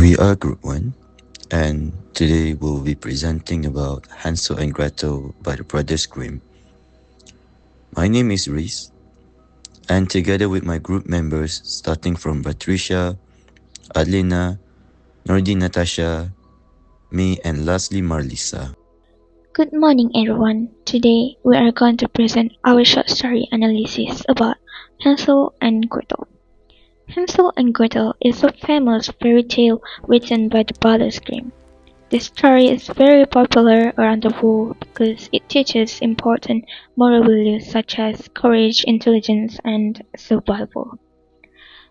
We are Group 1, and today we'll be presenting about Hansel and Gretel by the brothers Grimm. My name is Reese, and together with my group members starting from BATRISYIA, ADLINA, NURDINATASYA, me, and lastly MARLISSA. Good morning everyone. Today we are going to present our short story analysis about Hansel and Gretel. Hansel and Gretel is a famous fairy tale written by the brothers Grimm. This story is very popular around the world because it teaches important moral values such as courage, intelligence, and survival.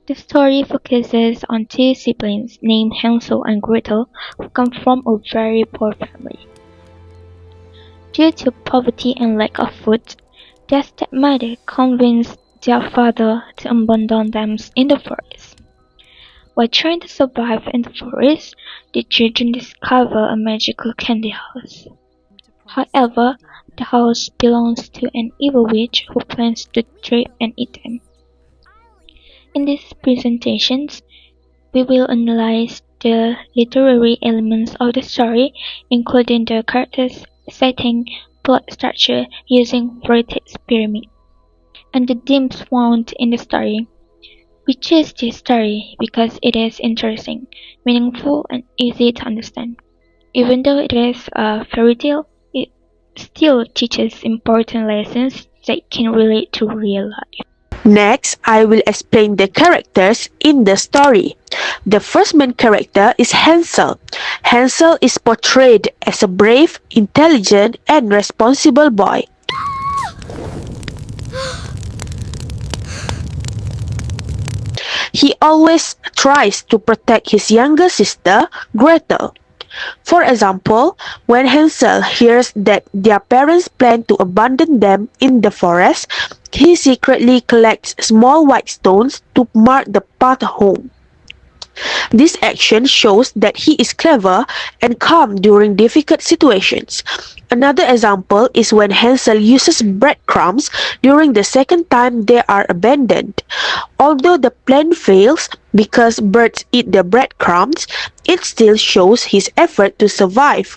The story focuses on two siblings named Hansel and Gretel who come from a very poor family. Due to poverty and lack of food, their stepmother convinced their father to abandon them in the forest. While trying to survive in the forest, the children discover a magical candy house. However, the house belongs to an evil witch who plans to trap and eat them. In these presentations, we will analyze the literary elements of the story, including the characters, setting, plot structure using vertex pyramid, and the themes found in the story. We chose this story because it is interesting, meaningful, and easy to understand. Even though it is a fairy tale, it still teaches important lessons that can relate to real life. Next, I will explain the characters in the story. The first main character is Hansel. Hansel is portrayed as a brave, intelligent, and responsible boy. He always tries to protect his younger sister, Gretel. For example, when Hansel hears that their parents plan to abandon them in the forest, he secretly collects small white stones to mark the path home. This action shows that he is clever and calm during difficult situations. Another example is when Hansel uses breadcrumbs during the second time they are abandoned. Although the plan fails because birds eat the breadcrumbs, it still shows his effort to survive.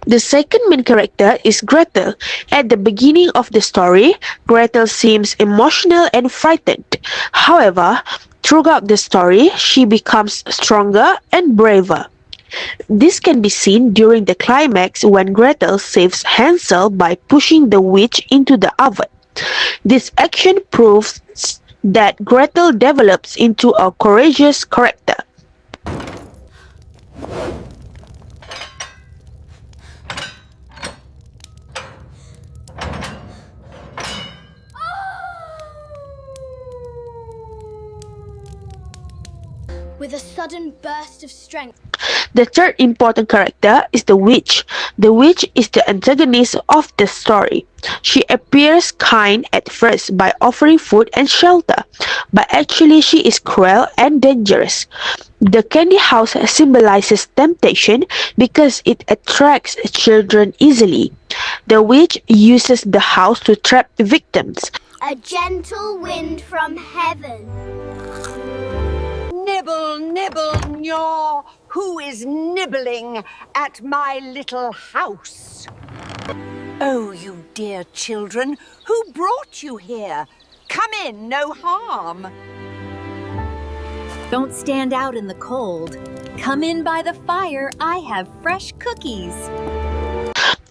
The second main character is Gretel. At the beginning of the story, Gretel seems emotional and frightened. However, throughout the story, she becomes stronger and braver. This can be seen during the climax when Gretel saves Hansel by pushing the witch into the oven. This action proves that Gretel develops into a courageous character. With a sudden burst of strength. The third important character is the witch. The witch is the antagonist of the story. She appears kind at first by offering food and shelter, but actually she is cruel and dangerous. The candy house symbolizes temptation because it attracts children easily. The witch uses the house to trap victims. A gentle wind from heaven. Nibble, nibble, gnaw. Who is nibbling at my little house? Oh, you dear children, who brought you here? Come in, no harm. Don't stand out in the cold. Come in by the fire, I have fresh cookies.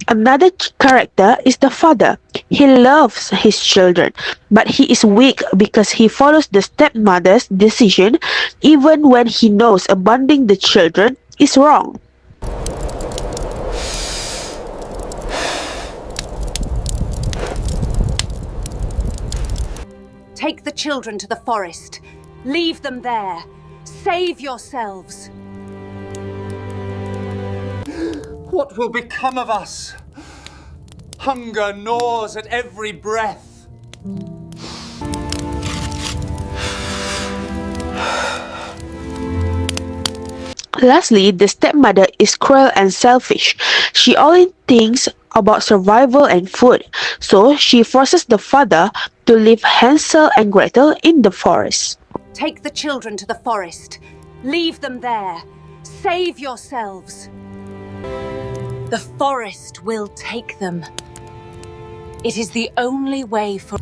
Another character is the father. He loves his children, but he is weak because he follows the stepmother's decision even when he knows abandoning the children is wrong. Take the children to the forest. Leave them there. Save yourselves. What will become of us? Hunger gnaws at every breath. Lastly, the stepmother is cruel and selfish. She only thinks about survival and food, so she forces the father to leave Hansel and Gretel in the forest. Take the children to the forest. Leave them there. Save yourselves. The forest will take them. It is the only way for...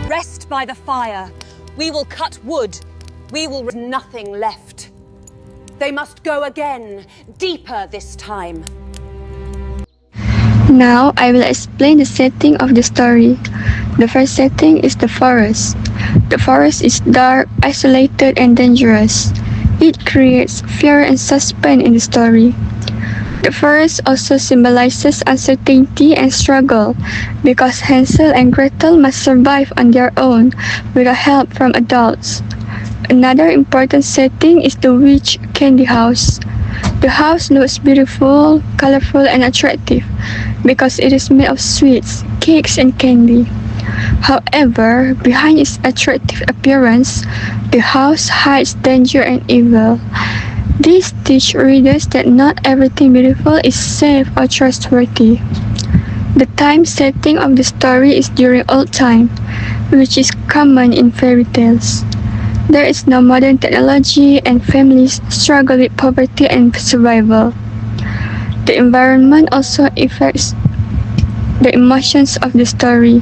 Rest by the fire. We will cut wood. We will... Nothing left. They must go again, deeper this time. Now I will explain the setting of the story. The first setting is the forest. The forest is dark, isolated, and dangerous. It creates fear and suspense in the story. The forest also symbolizes uncertainty and struggle, because Hansel and Gretel must survive on their own without help from adults. Another important setting is the witch candy house. The house looks beautiful, colorful, and attractive because it is made of sweets, cakes, and candy. However, behind its attractive appearance, the house hides danger and evil. This teaches readers that not everything beautiful is safe or trustworthy. The time setting of the story is during old time, which is common in fairy tales. There is no modern technology and families struggle with poverty and survival. The environment also affects the emotions of the story.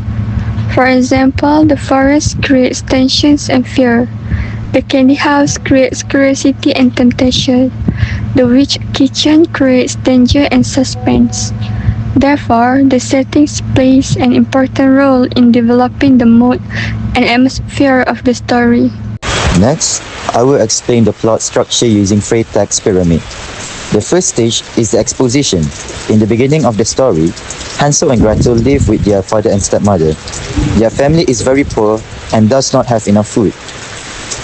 For example, the forest creates tensions and fear. The candy house creates curiosity and temptation. The witch kitchen creates danger and suspense. Therefore, the settings plays an important role in developing the mood and atmosphere of the story. Next, I will explain the plot structure using Freytag's pyramid. The first stage is the exposition. In the beginning of the story, Hansel and Gretel live with their father and stepmother. Their family is very poor and does not have enough food.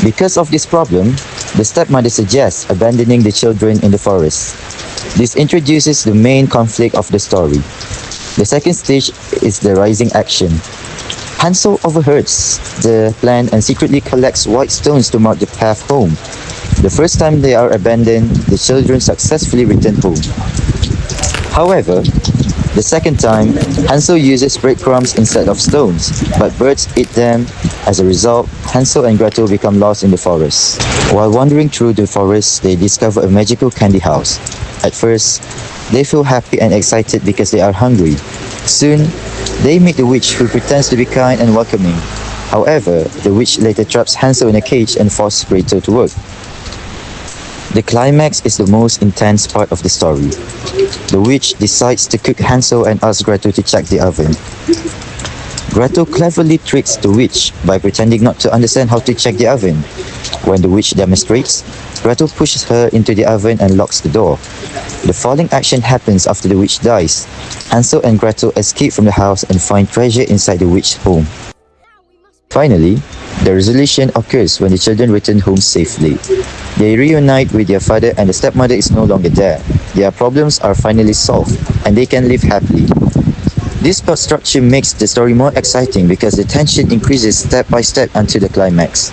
Because of this problem, the stepmother suggests abandoning the children in the forest. This introduces the main conflict of the story. The second stage is the rising action. Hansel overhears the plan and secretly collects white stones to mark the path home. The first time they are abandoned, the children successfully return home. However, the second time, Hansel uses breadcrumbs instead of stones, but birds eat them. As a result, Hansel and Gretel become lost in the forest. While wandering through the forest, they discover a magical candy house. At first, they feel happy and excited because they are hungry. Soon, they meet the witch who pretends to be kind and welcoming. However, the witch later traps Hansel in a cage and forces Gretel to work. The climax is the most intense part of the story. The witch decides to cook Hansel and asks Gretel to check the oven. Gretel cleverly tricks the witch by pretending not to understand how to check the oven. When the witch demonstrates, Gretel pushes her into the oven and locks the door. The following action happens after the witch dies. Hansel and Gretel escape from the house and find treasure inside the witch's home. Finally, the resolution occurs when the children return home safely. They reunite with their father and the stepmother is no longer there. Their problems are finally solved and they can live happily. This plot structure makes the story more exciting because the tension increases step by step until the climax.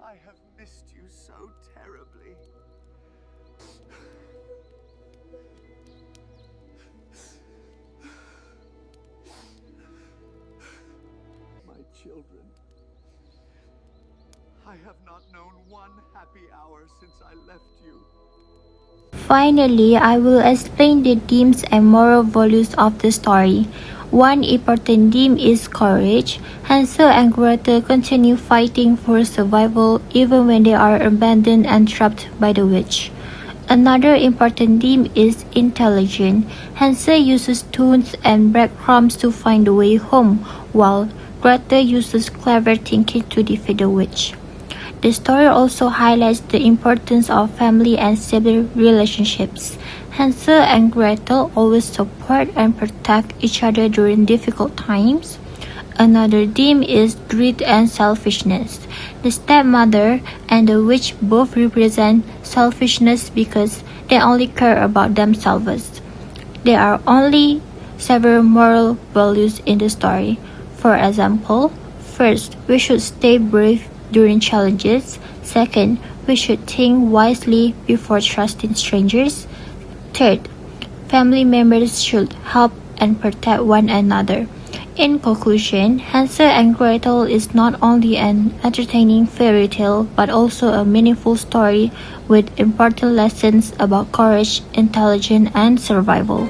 I have missed you so terribly. My children. I have not known one happy hour since I left you. Finally, I will explain the themes and moral values of the story. One important theme is courage. Hansel and Gretel continue fighting for survival even when they are abandoned and trapped by the witch. Another important theme is intelligence. Hansel uses stones and breadcrumbs to find the way home, while Gretel uses clever thinking to defeat the witch. The story also highlights the importance of family and sibling relationships. Hansel and Gretel always support and protect each other during difficult times. Another theme is greed and selfishness. The stepmother and the witch both represent selfishness because they only care about themselves. They are only several moral values in the story. For example, first, we should stay brave during challenges. Second, we should think wisely before trusting strangers. Third, family members should help and protect one another. In conclusion, Hansel and Gretel is not only an entertaining fairy tale but also a meaningful story with important lessons about courage, intelligence, and survival.